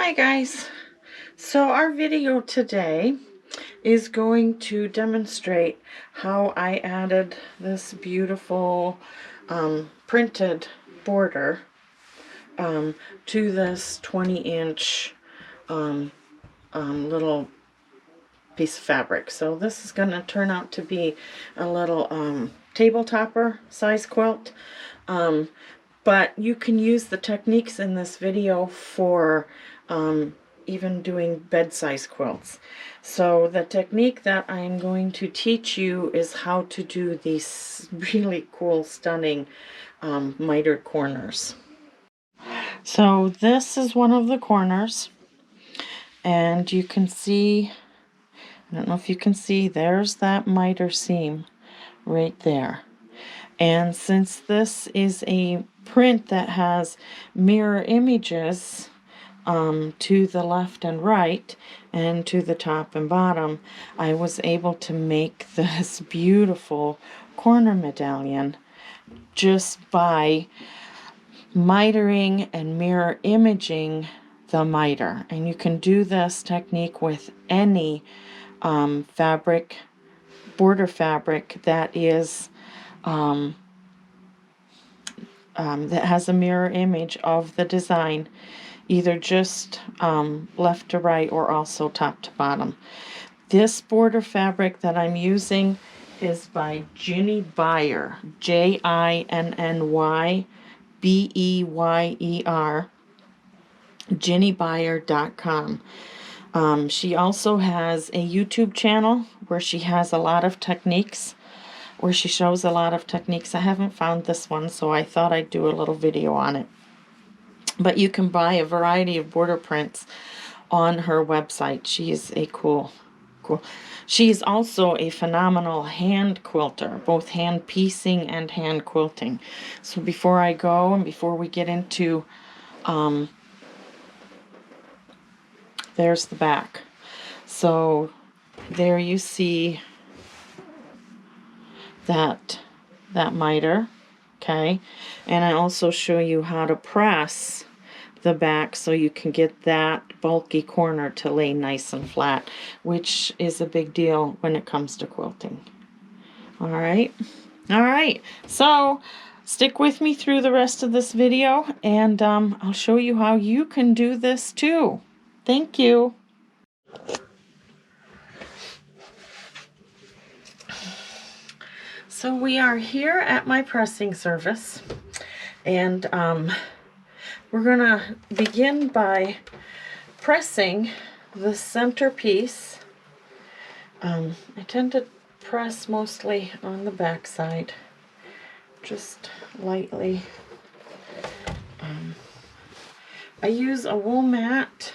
Hi guys, so our video today is going to demonstrate how I added this beautiful printed border to this 20-inch little piece of fabric. So this is going to turn out to be a little table topper size quilt, but you can use the techniques in this video for even doing bed-size quilts. So the technique that I'm going to teach you is how to do these really cool, stunning mitered corners. So this is one of the corners, and you can see, I don't know if you can see, there's that miter seam right there. And since this is a print that has mirror images to the left and right and to the top and bottom, I was able to make this beautiful corner medallion just by mitering and mirror imaging the miter. And you can do this technique with any fabric, border fabric that is that has a mirror image of the design, either just left to right or also top to bottom. This border fabric that I'm using is by Ginny Beyer, JINNYBEYER, JinnyBeyer.com. She also has a YouTube channel where she has a lot of techniques, where she shows a lot of techniques. I haven't found this one, so I thought I'd do a little video on it. But you can buy a variety of border prints on her website. She is a cool. She's also a phenomenal hand quilter, both hand piecing and hand quilting. So before I go and before we get into, there's the back. So there you see that miter, okay? And I also show you how to press the back so you can get that bulky corner to lay nice and flat, which is a big deal when it comes to quilting. All right, so stick with me through the rest of this video, and I'll show you how you can do this too. Thank you. So we are here at my pressing service, and we're going to begin by pressing the center piece. I tend to press mostly on the back side, just lightly. I use a wool mat,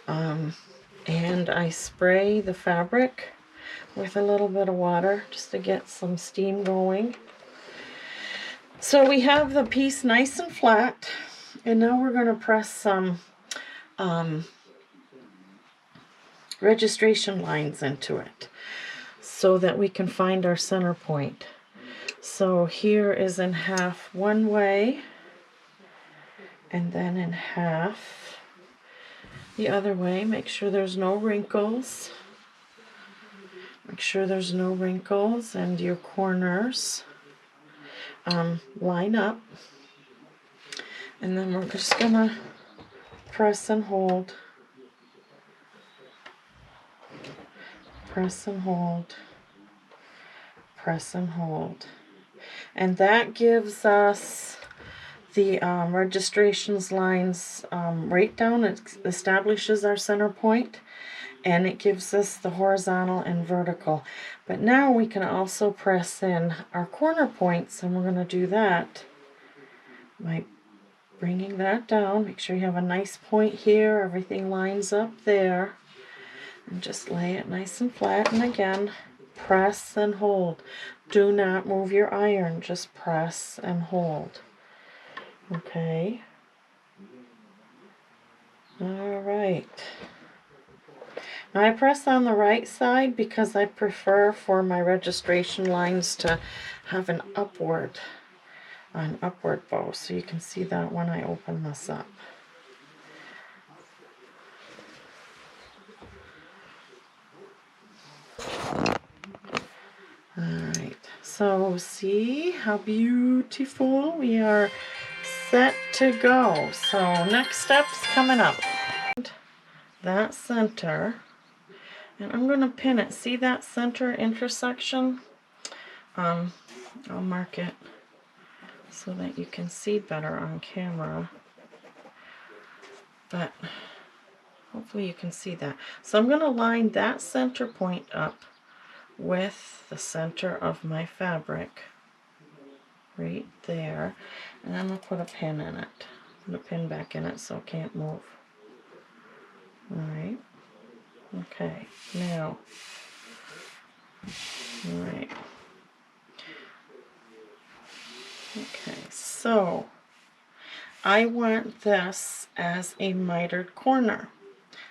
and I spray the fabric with a little bit of water just to get some steam going. So we have the piece nice and flat, and now we're going to press some registration lines into it so that we can find our center point. So here is in half one way, and then in half the other way. Make sure there's no wrinkles. Make sure there's no wrinkles, and your corners line up. And then we're just gonna press and hold. Press and hold. Press and hold. And that gives us the registrations lines right down. It establishes our center point, and it gives us the horizontal and vertical. But now we can also press in our corner points, and we're going to do that by bringing that down. Make sure you have a nice point here. Everything lines up there. And just lay it nice and flat. And again, press and hold. Do not move your iron. Just press and hold. Okay. All right. Now I press on the right side because I prefer for my registration lines to have an upward bow. So you can see that when I open this up. So see how beautiful. We are set to go. So next step's coming up. That center, and I'm going to pin it. See that center intersection? I'll mark it so that you can see better on camera, but hopefully you can see that. So I'm going to line that center point up with the center of my fabric right there, and I'm going to put a pin in it. Put a pin back in it so it can't move. Alright, okay, now, alright, okay, so I want this as a mitered corner.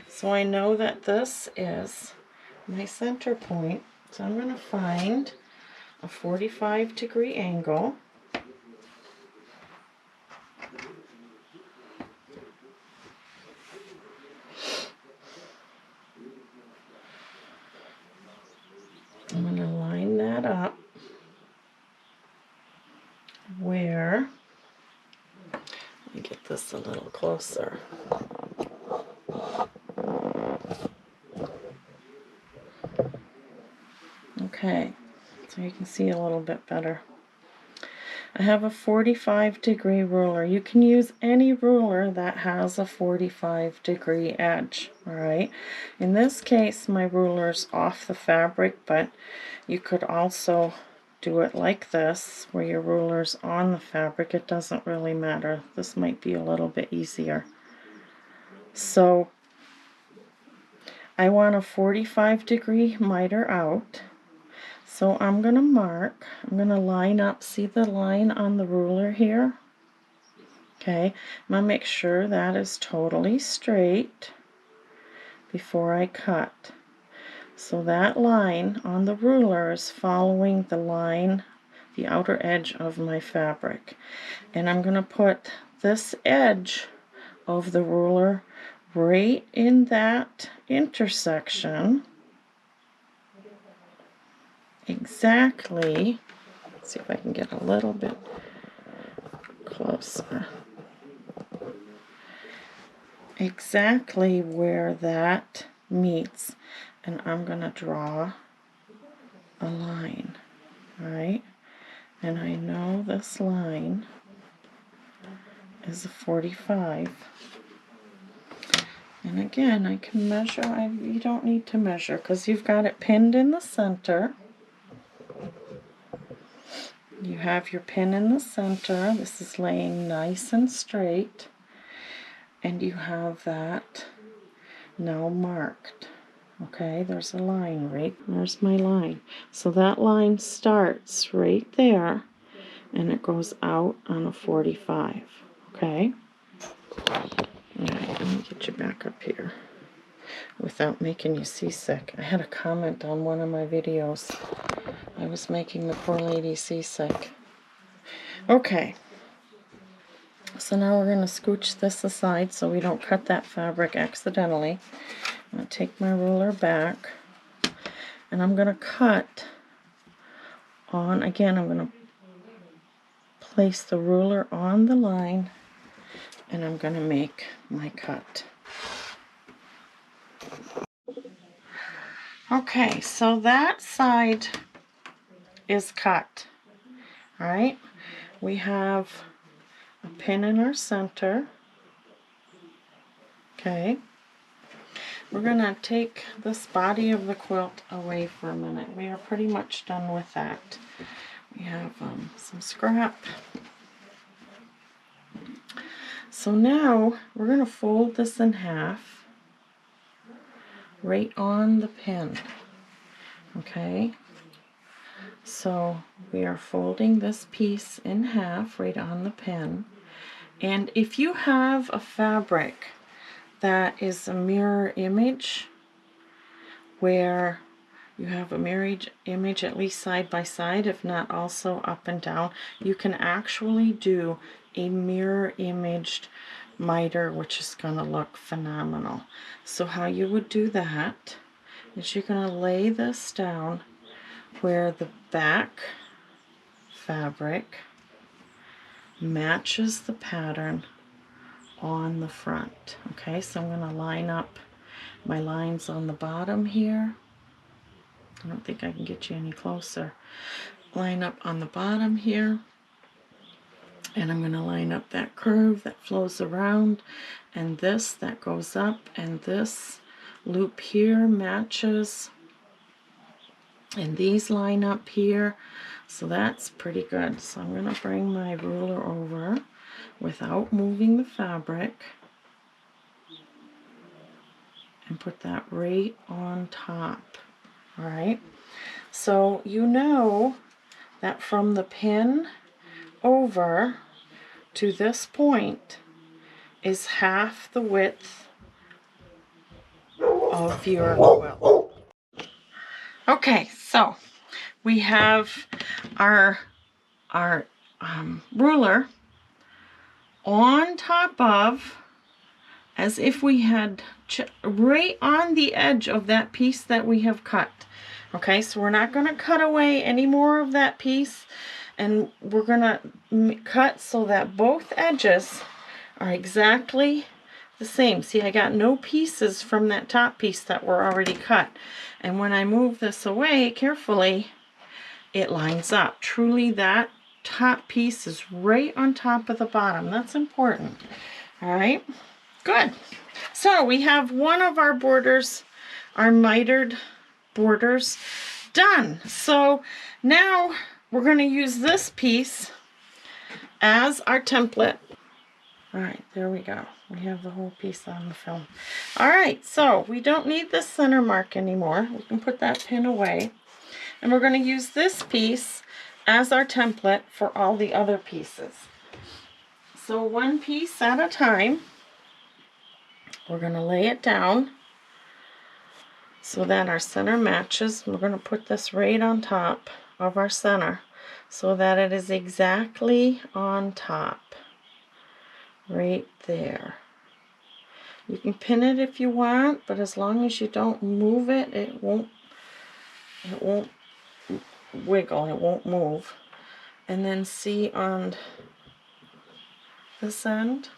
So I know that this is my center point. So I'm going to find a 45-degree angle. I'm going to line that up where, let me get this a little closer. Okay, so you can see a little bit better. I have a 45-degree ruler. You can use any ruler that has a 45-degree edge, alright? In this case, my ruler's off the fabric, but you could also do it like this, where your ruler's on the fabric. It doesn't really matter. This might be a little bit easier. So, I want a 45-degree miter out. So I'm going to mark, I'm going to line up, see the line on the ruler here? Okay, I'm going to make sure that is totally straight before I cut. So that line on the ruler is following the line, the outer edge of my fabric. And I'm going to put this edge of the ruler right in that intersection. Exactly. Let's see if I can get a little bit closer. Exactly where that meets, and I'm going to draw a line, right? And I know this line is a 45. And again, I can measure. You don't need to measure because you've got it pinned in the center. You have your pin in the center. This is laying nice and straight. And you have that now marked. Okay, there's a line right, there's my line. So that line starts right there and it goes out on a 45. Okay? Alright, let me get you back up here without making you seasick. I had a comment on one of my videos. I was making the poor lady seasick. Okay. So now we're going to scooch this aside so we don't cut that fabric accidentally. I'm going to take my ruler back and I'm going to cut on, again, I'm going to place the ruler on the line and I'm going to make my cut. Okay, so that side is cut. Alright, we have a pin in our center. Okay, we're going to take this body of the quilt away for a minute. We are pretty much done with that. We have some scrap. So now we're going to fold this in half right on the pin. Okay, so we are folding this piece in half right on the pin. And if you have a fabric that is a mirror image, where you have a mirror image at least side by side, if not also up and down, you can actually do a mirror imaged miter, which is going to look phenomenal. So how you would do that is you're going to lay this down where the back fabric matches the pattern on the front. Okay, so I'm going to line up my lines on the bottom here. I don't think I can get you any closer. Line up on the bottom here, and I'm going to line up that curve that flows around, and this that goes up, and this loop here matches, and these line up here. So that's pretty good. So I'm going to bring my ruler over without moving the fabric and put that right on top. All right, so you know that from the pin over to this point is half the width of your quilt. Okay, so we have our ruler on top of, as if we had right on the edge of that piece that we have cut. Okay, so we're not going to cut away any more of that piece, and we're going to cut so that both edges are exactly the same. See, I got no pieces from that top piece that were already cut, and when I move this away carefully, it lines up. Truly, that top piece is right on top of the bottom. That's important. All right, good. So we have one of our borders, our mitered borders, done. So now we're going to use this piece as our template. All right, there we go. We have the whole piece on the film. All right, so we don't need this center mark anymore. We can put that pin away. And we're going to use this piece as our template for all the other pieces. So one piece at a time, we're going to lay it down so that our center matches. We're going to put this right on top of our center so that it is exactly on top. Right there. You can pin it if you want, but as long as you don't move it, it won't wiggle, it won't move. And then see on this end.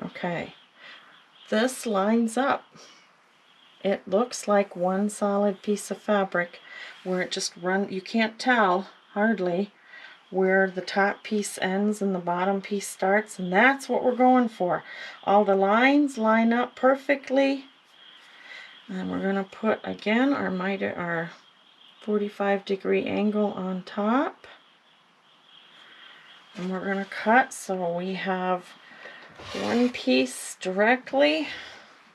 Okay, this lines up. It looks like one solid piece of fabric where it just runs. You can't tell hardly where the top piece ends and the bottom piece starts, and that's what we're going for. All the lines line up perfectly, and we're going to put again our 45-degree angle on top, and we're going to cut so we have one piece directly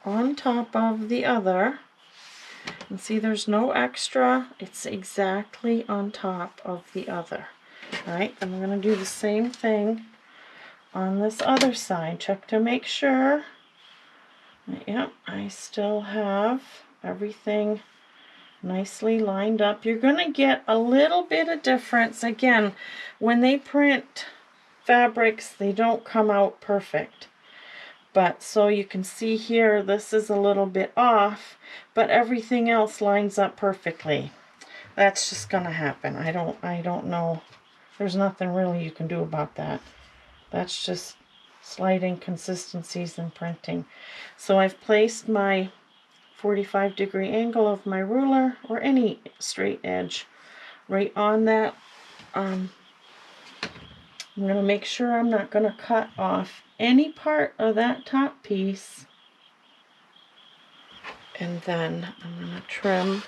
on top of the other. And see, there's no extra, it's exactly on top of the other. All right, then we're going to do the same thing on this other side. Check to make sure. Yep, I still have everything nicely lined up. You're going to get a little bit of difference. Again, when they print fabrics, they don't come out perfect. But so you can see here, this is a little bit off, but everything else lines up perfectly. That's just going to happen. I don't know. There's nothing really you can do about that. That's just slight inconsistencies in printing. So I've placed my 45-degree angle of my ruler, or any straight edge, right on that. I'm going to make sure I'm not going to cut off any part of that top piece. And then I'm going to trim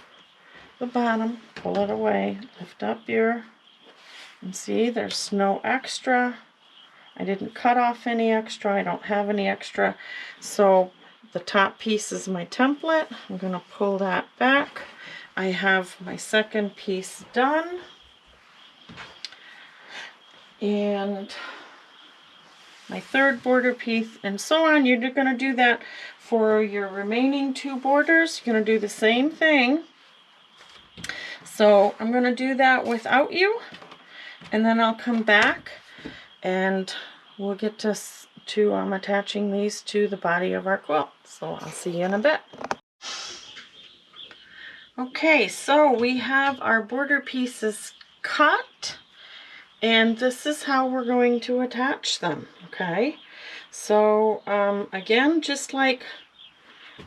the bottom, pull it away, lift up your, and see there's no extra. I didn't cut off any extra. I don't have any extra. So the top piece is my template. I'm going to pull that back. I have my second piece done. And my third border piece, and so on. You're going to do that for your remaining two borders. You're going to do the same thing. So I'm going to do that without you, and then I'll come back and we'll get to attaching these to the body of our quilt. So I'll see you in a bit. Okay, so we have our border pieces cut, and this is how we're going to attach them, okay? So again, just like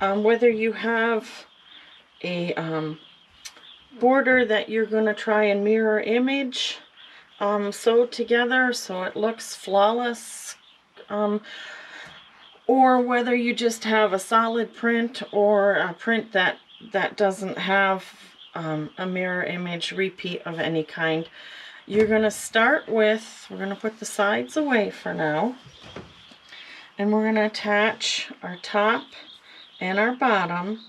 whether you have a border that you're going to try and mirror image sewed together so it looks flawless, or whether you just have a solid print or a print that doesn't have a mirror image repeat of any kind. You're going to start with, we're going to put the sides away for now, and we're going to attach our top and our bottom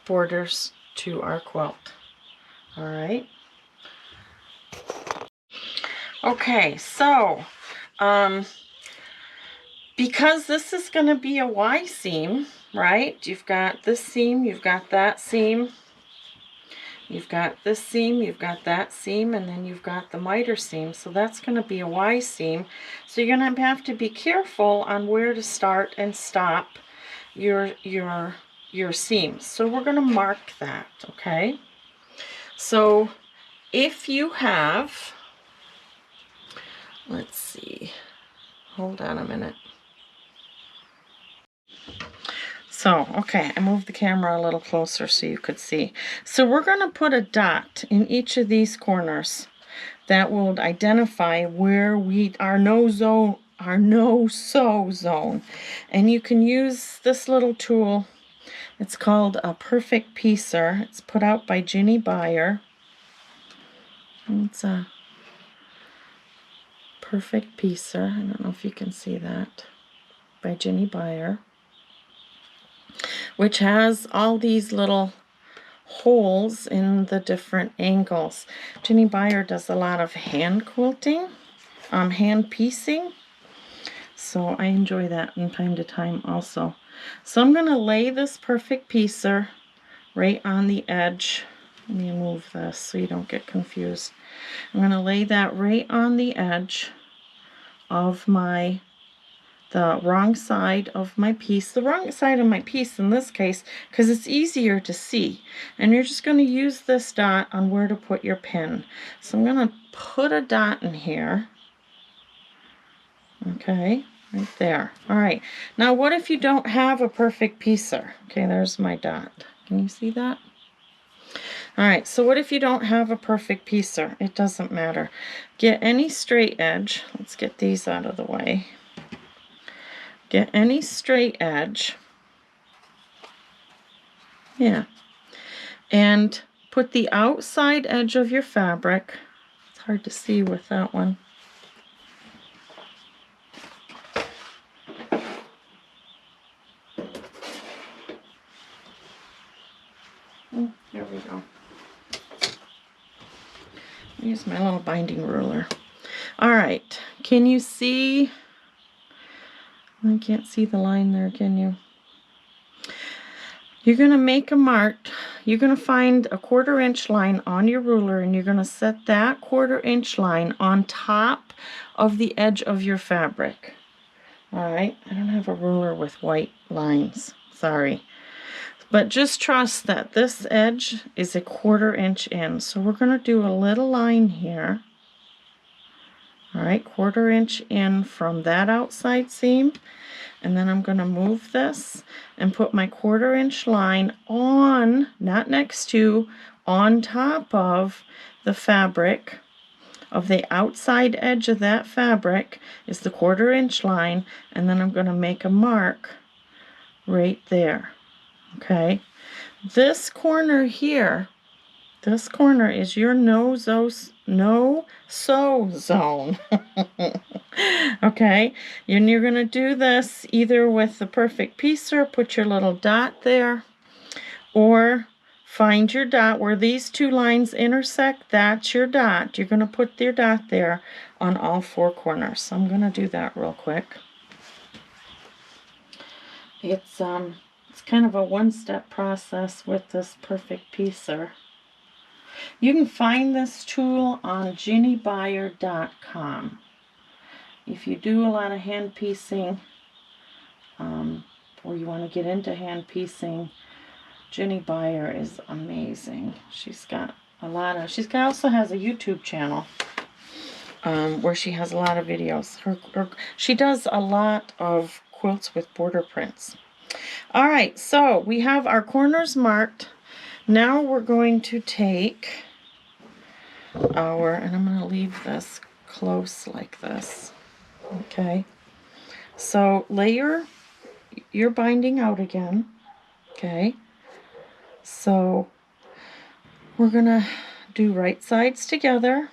borders to our quilt. All right. Okay, so because this is going to be a Y seam, right? You've got this seam, you've got that seam, you've got this seam, you've got that seam, and then you've got the miter seam. So that's going to be a Y seam. So you're going to have to be careful on where to start and stop your seams. So we're going to mark that, okay? So if you have, let's see, hold on a minute. So, okay, I moved the camera a little closer so you could see. So we're going to put a dot in each of these corners that will identify where our no sew zone. And you can use this little tool. It's called a Perfect Piecer. It's put out by Ginny Beyer. It's a Perfect Piecer. I don't know if you can see that. By Ginny Beyer. Which has all these little holes in the different angles. Ginny Beyer does a lot of hand quilting, hand piecing. So I enjoy that from time to time also. So I'm going to lay this Perfect Piecer right on the edge. Let me move this so you don't get confused. I'm going to lay that right on the edge of the wrong side of my piece. The wrong side of my piece in this case, because it's easier to see. And you're just going to use this dot on where to put your pin. So I'm going to put a dot in here. Okay, right there. All right. Now what if you don't have a Perfect Piecer? Okay, there's my dot. Can you see that? All right, so what if you don't have a Perfect Piecer? It doesn't matter. Get any straight edge. Let's get these out of the way. Get any straight edge, yeah, and put the outside edge of your fabric. It's hard to see with that one. Oh, there we go. Use my little binding ruler. All right, can you see? I can't see the line there, can you? You're going to make a mark. You're going to find a 1/4 inch line on your ruler, and you're going to set that 1/4 inch line on top of the edge of your fabric. All right, I don't have a ruler with white lines, sorry. But just trust that this edge is a 1/4 inch in. So we're going to do a little line here. All right, 1/4 inch in from that outside seam. And then I'm going to move this and put my 1/4 inch line on, not next to, on top of the fabric. Of the outside edge of that fabric is the 1/4 inch line, and then I'm going to make a mark right there. Okay, this corner here, this corner is your no sew zone. Okay, and you're going to do this either with the Perfect Piecer, put your little dot there, or find your dot where these two lines intersect. That's your dot. You're going to put your dot there on all 4 corners. So I'm going to do that real quick. It's kind of a one-step process with this Perfect Piecer. You can find this tool on JinnyBeyer.com. If you do a lot of hand piecing, or you want to get into hand piecing, Ginny Beyer is amazing. She's got She also has a YouTube channel where she has a lot of videos. She does a lot of quilts with border prints. All right, so we have our corners marked. Now we're going to take and I'm going to leave this close like this. Okay, so layer your binding out again. Okay, so we're going to do right sides together.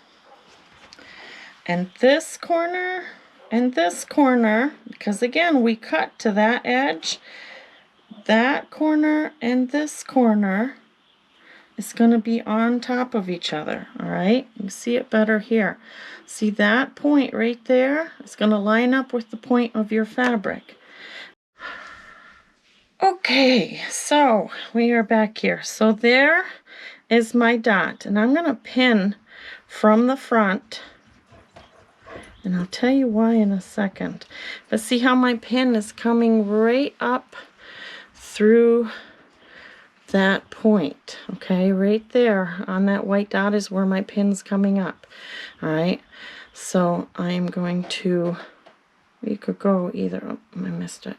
And this corner and this corner, because again, we cut to that edge. That corner and this corner is going to be on top of each other, all right? You can see it better here. See that point right there? It's going to line up with the point of your fabric. Okay, so we are back here. So there is my dot, and I'm going to pin from the front, and I'll tell you why in a second. But see how my pin is coming right up through that point, okay? Right there on that white dot is where my pin's coming up, all right? So I'm going to, you could go either, oh, I missed it.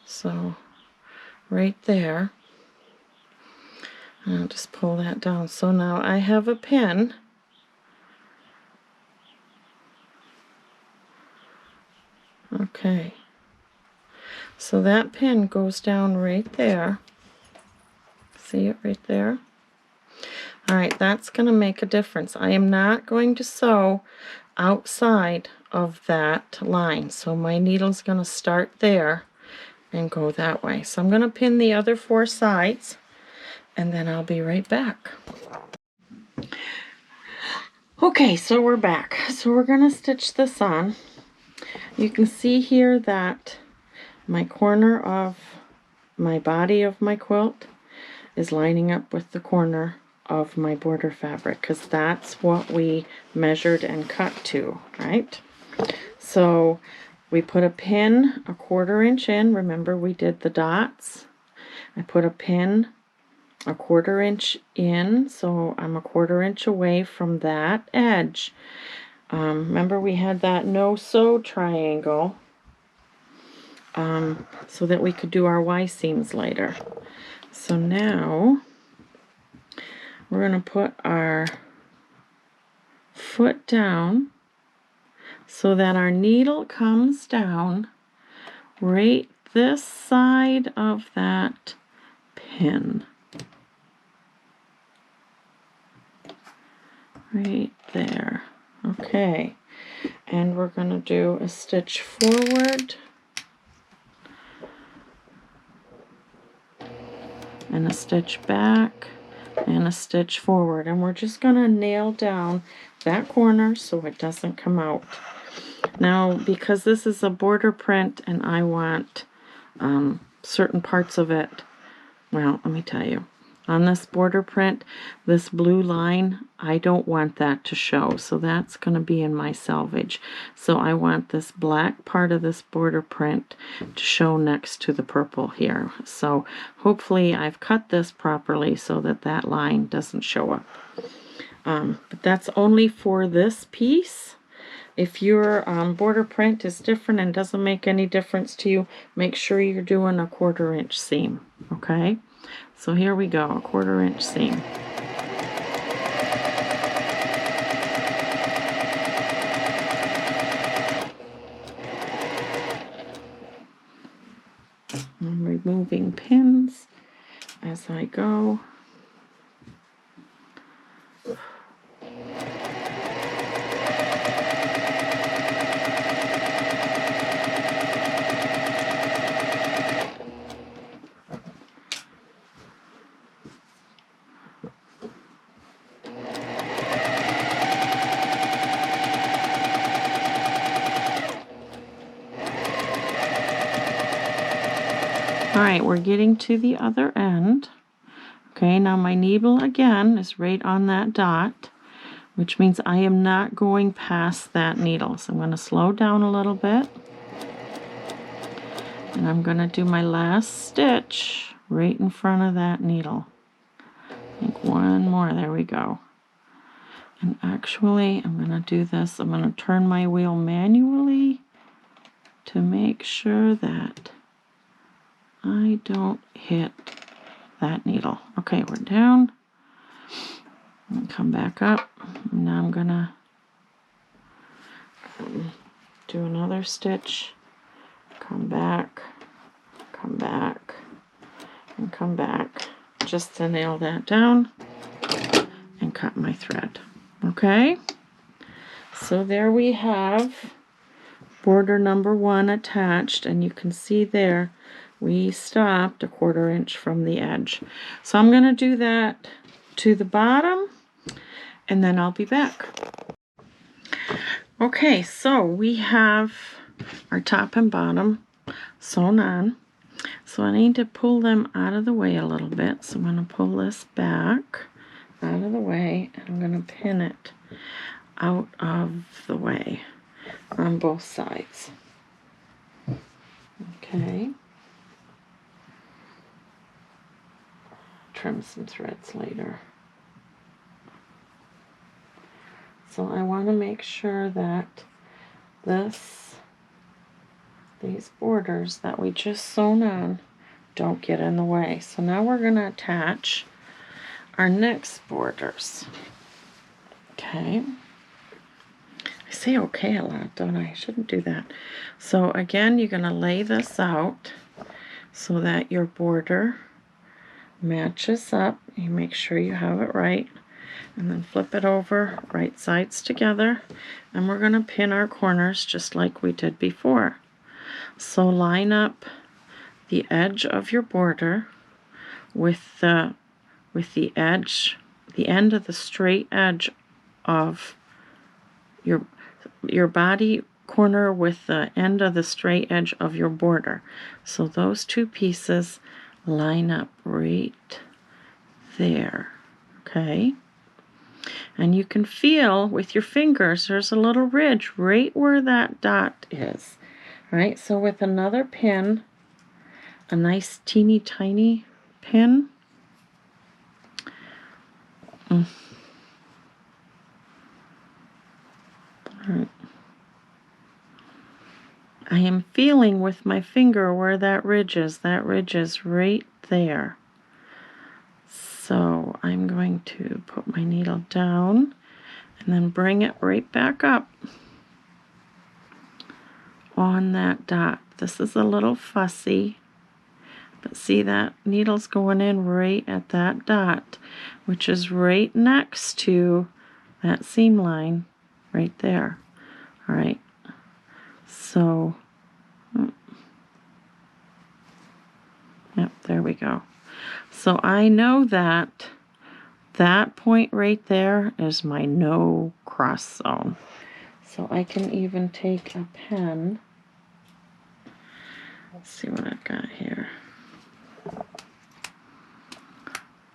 So right there, I'll just pull that down. So now I have a pin. Okay. So that pin goes down right there. See it right there? All right, that's going to make a difference. I am not going to sew outside of that line. So my needle's going to start there and go that way. So I'm going to pin the other 4 sides, and then I'll be right back. Okay, so we're back. So we're going to stitch this on. You can see here that my corner of my body of my quilt is lining up with the corner of my border fabric, because that's what we measured and cut to, right? So we put a pin a 1/4 inch in. Remember, we did the dots. I put a pin a 1/4 inch in, so I'm a 1/4 inch away from that edge. Remember, we had that no sew triangle so that we could do our Y seams later. So now we're going to put our foot down so that our needle comes down right this side of that pin. Right there. Okay. And we're going to do a stitch forward and a stitch back and a stitch forward, and we're just going to nail down that corner so it doesn't come out. Now, because this is a border print and I want certain parts of it, well, let me tell you, on this border print, this blue line, I don't want that to show, so that's going to be in my selvage. So I want this black part of this border print to show next to the purple here. So hopefully I've cut this properly so that that line doesn't show up. But that's only for this piece. If your border print is different and doesn't make any difference to you, make sure you're doing a 1/4 inch seam, okay? So here we go, a 1/4 inch seam. I'm removing pins as I go. Alright, we're getting to the other end. Okay, now my needle again is right on that dot, which means I am not going past that needle. So I'm going to slow down a little bit. And I'm going to do my last stitch right in front of that needle. I think one more, there we go. And actually, I'm going to do this. I'm going to turn my wheel manually to make sure that I don't hit that needle. Okay, we're down. And come back up. Now I'm going to do another stitch. Come back, and come back. Just to nail that down and cut my thread. Okay? So there we have border number 1 attached, and you can see there we stopped 1/4 inch from the edge. So I'm going to do that to the bottom, and then I'll be back. Okay, so we have our top and bottom sewn on. So I need to pull them out of the way a little bit. So I'm going to pull this back out of the way, and I'm going to pin it out of the way on both sides. Okay. Trim some threads later. So I want to make sure that these borders that we just sewn on don't get in the way. So now we're going to attach our next borders. Okay. I say okay a lot, don't I? I shouldn't do that. So again, you're going to lay this out so that your border matches up. You make sure you have it right. And then flip it over, right sides together. And we're going to pin our corners just like we did before. So line up the edge of your border with the edge, the end of the straight edge of your body corner with the end of the straight edge of your border. So those two pieces line up right there. Okay? And you can feel with your fingers there's a little ridge right where that dot is. Right? So with another pin, a nice teeny tiny pin, All right. I am feeling with my finger where that ridge is. That ridge is right there. So I'm going to put my needle down and then bring it right back up on that dot. This is a little fussy, but see that needle's going in right at that dot, which is right next to that seam line right there. All right. So, yep, there we go. So I know that that point right there is my no cross zone. So I can even take a pen. Let's see what I've got here.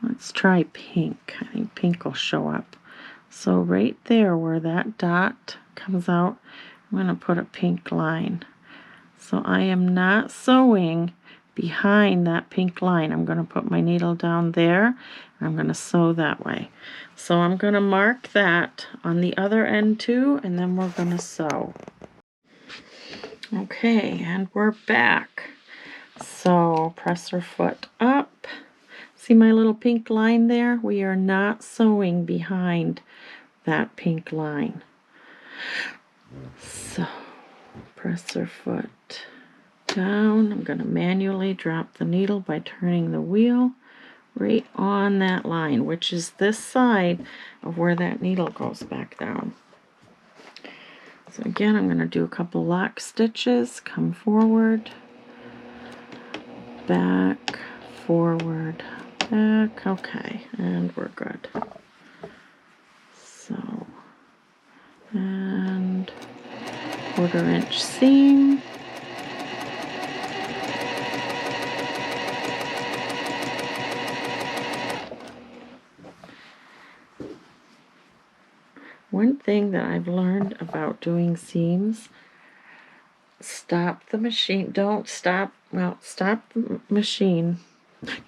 Let's try pink. I think pink will show up. So right there where that dot comes out, I'm going to put a pink line. So I am not sewing behind that pink line. I'm going to put my needle down there, and I'm going to sew that way. So I'm going to mark that on the other end too, and then we're going to sew. Okay, and we're back. So press our foot up. See my little pink line there? We are not sewing behind that pink line. So press our foot down. I'm going to manually drop the needle by turning the wheel right on that line, which is this side of where that needle goes back down. So again, I'm going to do a couple lock stitches, come forward, back, forward, back. Okay, and we're good. So, and 1/4 inch seam. One thing that I've learned about doing seams, stop the machine. Don't stop, well, stop the machine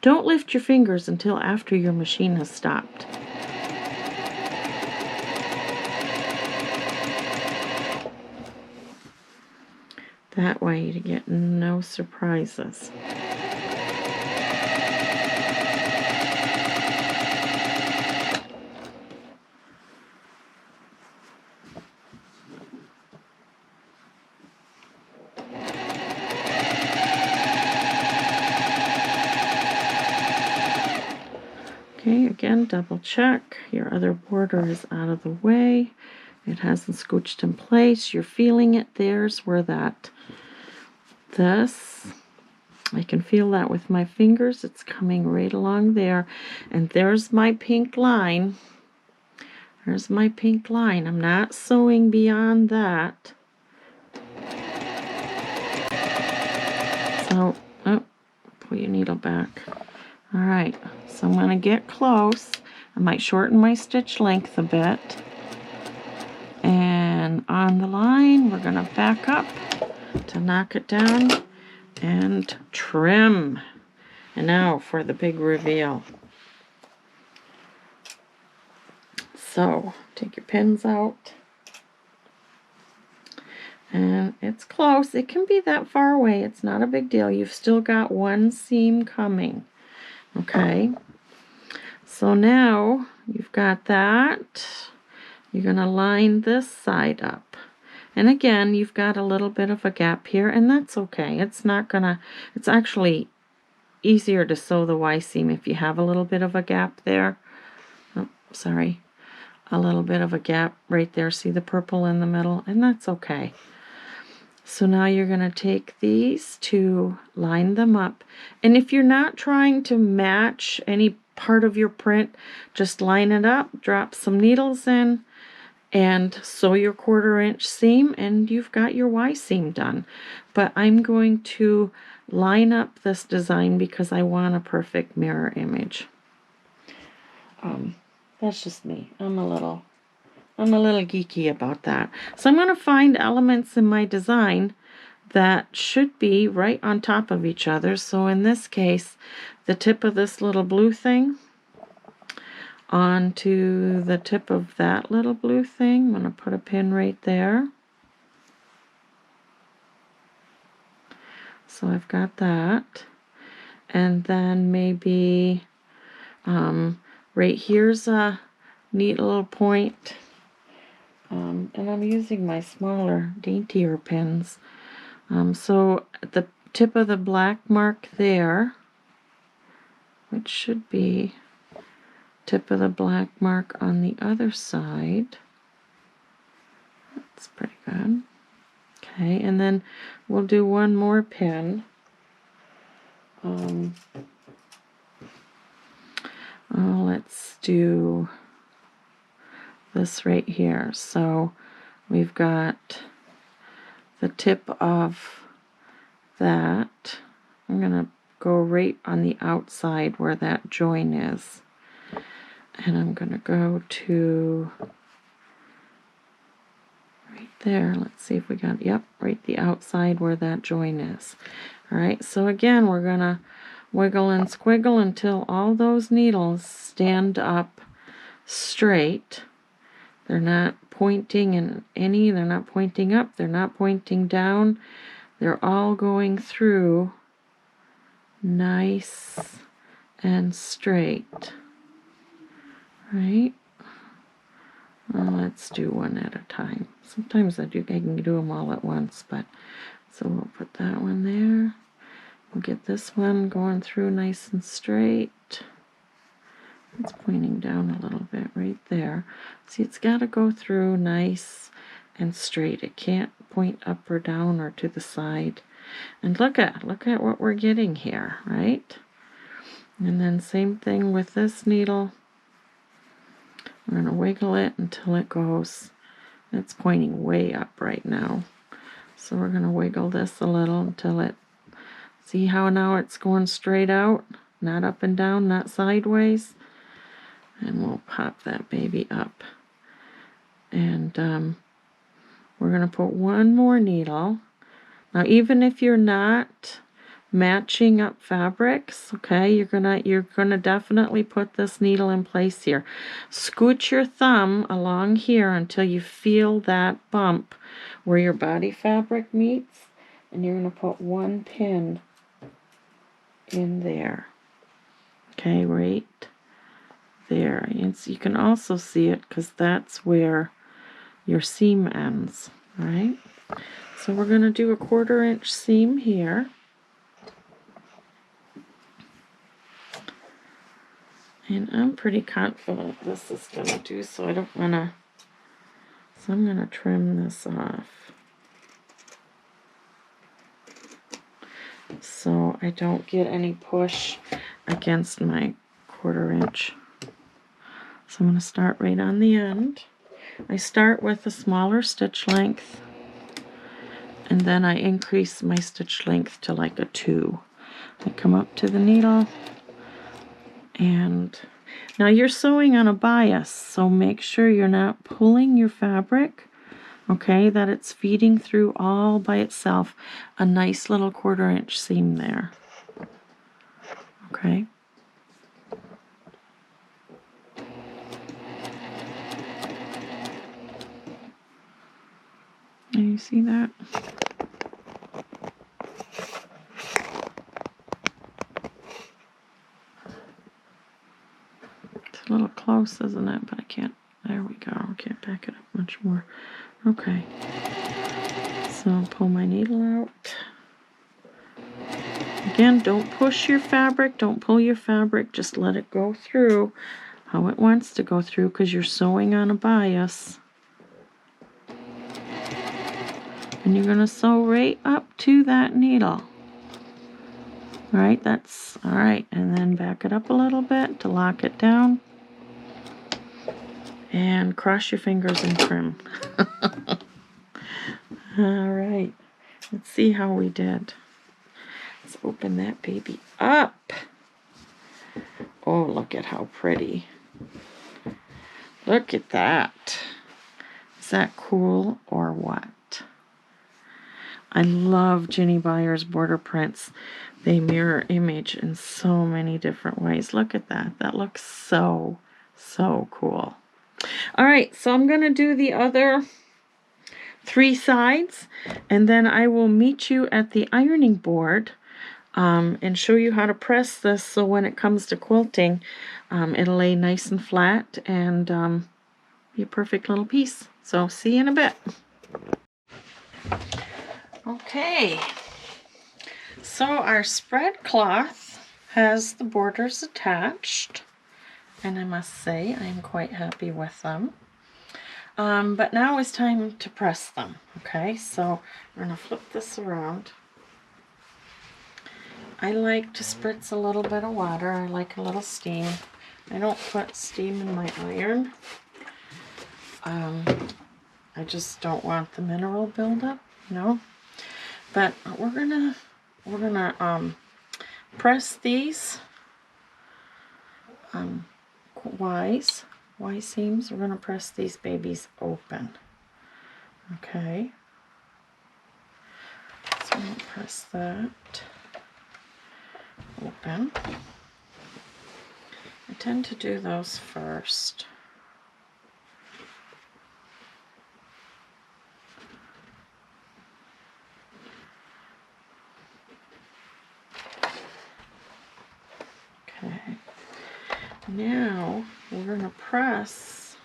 Don't lift your fingers until after your machine has stopped. That way you get no surprises. Okay, again, double check. Your other border is out of the way. It hasn't scooched in place. You're feeling it. There's where this, I can feel that with my fingers. It's coming right along there. And there's my pink line. There's my pink line. I'm not sewing beyond that. So, oh, pull your needle back. All right, so I'm going to get close. I might shorten my stitch length a bit. And on the line, we're going to back up to knock it down and trim. And now for the big reveal. So, take your pins out. And it's close. It can be that far away. It's not a big deal. You've still got one seam coming. Okay, so now you've got that. You're going to line this side up. And again, you've got a little bit of a gap here, and that's okay. It's not going to, it's actually easier to sew the Y seam if you have a little bit of a gap there. Oh, sorry. A little bit of a gap right there. See the purple in the middle? And that's okay. So now you're going to take these two, line them up. And if you're not trying to match any part of your print, just line it up, drop some needles in, and sew your 1/4 inch seam, and you've got your Y seam done. But I'm going to line up this design because I want a perfect mirror image. That's just me. I'm a little geeky about that. So I'm going to find elements in my design that should be right on top of each other. So in this case, the tip of this little blue thing onto the tip of that little blue thing. I'm going to put a pin right there. So I've got that. And then maybe right here's a neat little point. And I'm using my smaller, daintier pins. So at the tip of the black mark there, which should be tip of the black mark on the other side. That's pretty good. Okay, and then we'll do one more pin. Let's do this right here. So we've got the tip of that. I'm going to go right on the outside where that join is. And I'm going to go to right there. Let's see if we got, yep, right the outside where that join is. All right, so again, we're going to wiggle and squiggle until all those needles stand up straight. They're not pointing in any, they're not pointing up, they're not pointing down. They're all going through nice and straight. Right? Well, let's do one at a time. Sometimes I can do them all at once, but so we'll put that one there. We'll get this one going through nice and straight. It's pointing down a little bit right there. See, it's got to go through nice and straight. It can't point up or down or to the side. And look at what we're getting here, right? And then same thing with this needle. We're going to wiggle it until it goes, it's pointing way up right now. So we're going to wiggle this a little until it, see how now it's going straight out, not up and down, not sideways. And we'll pop that baby up. And we're going to put one more needle. Now, even if you're not matching up fabrics. Okay, you're gonna definitely put this needle in place here. Scoot your thumb along here until you feel that bump where your body fabric meets, and you're gonna put one pin in there. Okay, right there. And so you can also see it because that's where your seam ends. All right, so we're gonna do a 1/4 inch seam here. And I'm pretty confident this is going to do, so I don't want to, so I'm going to trim this off so I don't get any push against my 1/4 inch. So I'm going to start right on the end. I start with a smaller stitch length, and then I increase my stitch length to like a 2. I come up to the needle, and now you're sewing on a bias, so make sure you're not pulling your fabric, okay, that it's feeding through all by itself. A nice little 1/4 inch seam there. Okay. And you see that? It's a little close, isn't it? But I can't, there we go. I can't back it up much more. Okay. So I'll pull my needle out. Again, don't push your fabric, don't pull your fabric, just let it go through how it wants to go through because you're sewing on a bias. And you're going to sew right up to that needle. All right, that's all right. And then back it up a little bit to lock it down. And cross your fingers and trim. All right, let's see how we did. Let's open that baby up. Oh, look at how pretty. Look at that. Is that cool or what? I love Ginny Byer's border prints. They mirror image in so many different ways. Look at that. That looks so, so cool. All right, so I'm going to do the other 3 sides, and then I will meet you at the ironing board and show you how to press this so when it comes to quilting, it'll lay nice and flat and be a perfect little piece. So see you in a bit. Okay, so our spread cloth has the borders attached, and I must say I'm quite happy with them. But now it's time to press them. Okay, so we're going to flip this around. I like to spritz a little bit of water. I like a little steam. I don't put steam in my iron. I just don't want the mineral buildup, you know. But we're gonna press these Y seams. We're gonna press these babies open. Okay. So I'm gonna press that open. I tend to do those first. Okay. Now we're going to press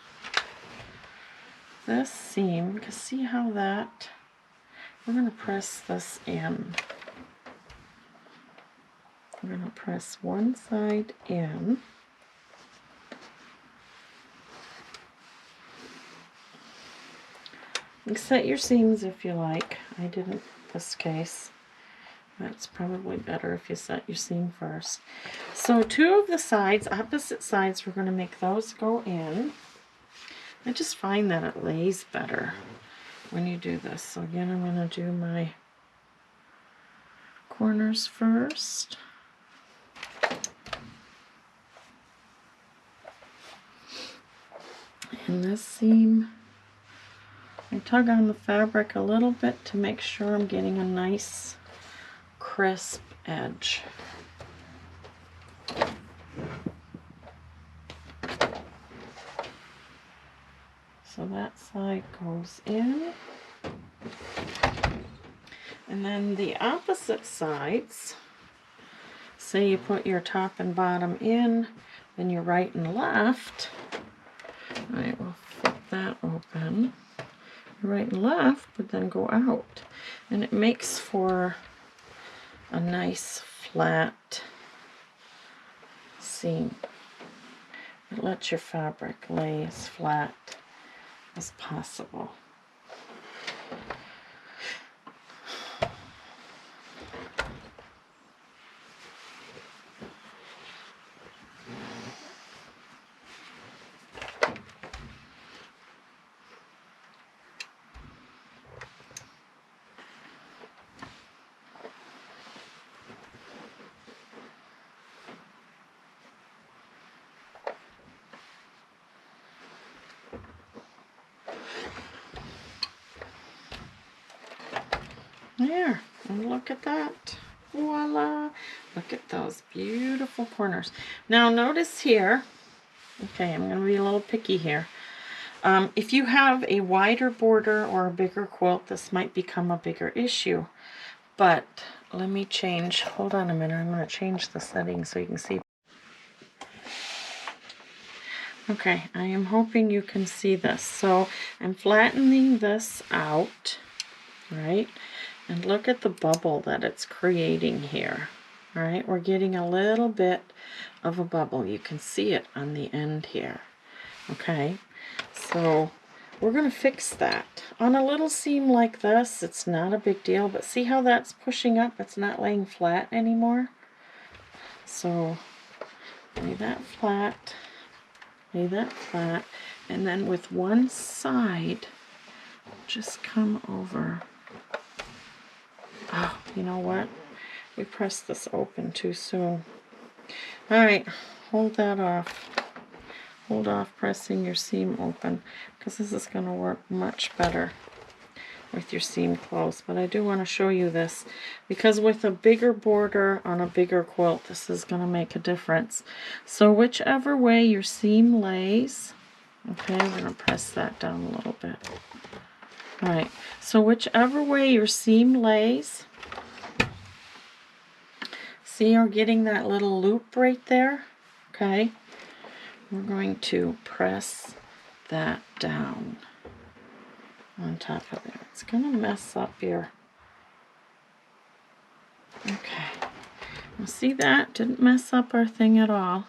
this seam, because see how that, we're going to press this in. We're going to press one side in. You set your seams if you like. I didn't in this case. That's probably better if you set your seam first. So 2 of the sides, opposite sides, we're going to make those go in. I just find that it lays better when you do this. So again, I'm going to do my corners first. And this seam, I tug on the fabric a little bit to make sure I'm getting a nice crisp edge. So that side goes in. And then the opposite sides, say you put your top and bottom in, then your right and left. All right, we'll flip that open. Right and left, but then go out. And it makes for a nice flat seam. It lets your fabric lay as flat as possible. There, and look at that. Voila! Look at those beautiful corners. Now notice here, okay, I'm going to be a little picky here. If you have a wider border or a bigger quilt, this might become a bigger issue. But let me change, hold on a minute, I'm going to change the settings so you can see. Okay, I am hoping you can see this. So I'm flattening this out, right? And look at the bubble that it's creating here. All right, we're getting a little bit of a bubble. You can see it on the end here. Okay, so we're going to fix that. On a little seam like this, it's not a big deal, but see how that's pushing up? It's not laying flat anymore. So lay that flat, and then with one side, just come over. Oh, you know what? We pressed this open too soon. All right, hold that off. Hold off pressing your seam open, because this is going to work much better with your seam closed. But I do want to show you this, because with a bigger border on a bigger quilt, this is going to make a difference. So whichever way your seam lays, okay, we're going to press that down a little bit. All right, so whichever way your seam lays, see, you're getting that little loop right there, okay? We're going to press that down on top of there. It's going to mess up your, okay. Well, see, that didn't mess up our thing at all.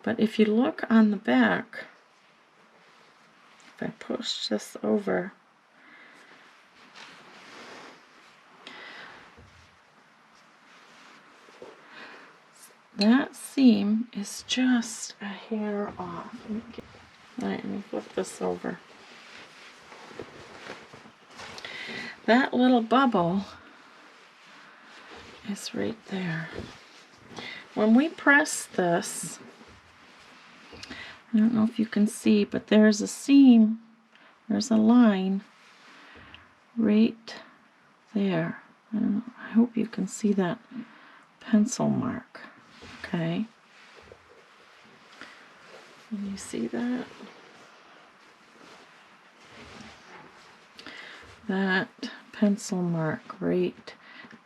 But if you look on the back, if I push this over, that seam is just a hair off. All right, let me flip this over. That little bubble is right there. When we press this, I don't know if you can see, but there's a seam, there's a line right there. I don't know, I hope you can see that pencil mark. Okay. Can you see that? That pencil mark right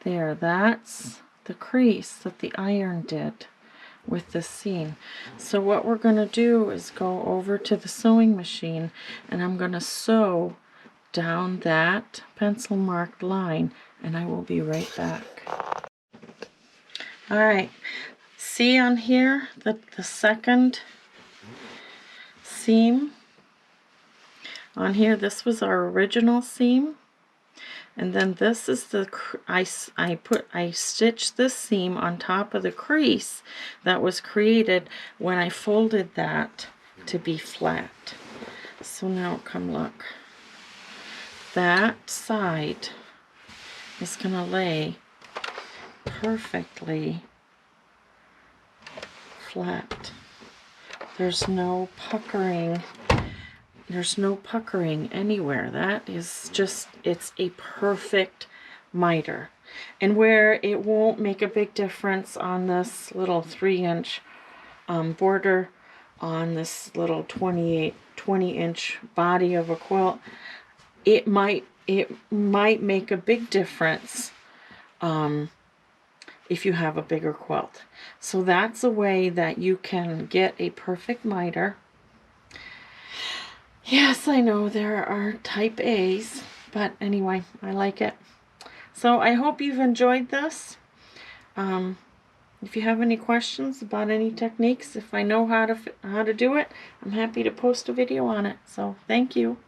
there, that's the crease that the iron did with the seam. So what we're going to do is go over to the sewing machine, and I'm going to sew down that pencil marked line, and I will be right back. All right, see on here that the second seam on here, this was our original seam, and then this is the I stitched this seam on top of the crease that was created when I folded that to be flat. So now come look, that side is gonna lay perfectly flat. There's no puckering. There's no puckering anywhere. That is just, it's a perfect miter. And where it won't make a big difference on this little 3-inch border on this little 20-inch body of a quilt, it might make a big difference if you have a bigger quilt. So that's a way that you can get a perfect miter. Yes, I know there are type A's, but anyway, I like it. So I hope you've enjoyed this. If you have any questions about any techniques, if I know how to do it, I'm happy to post a video on it. So thank you.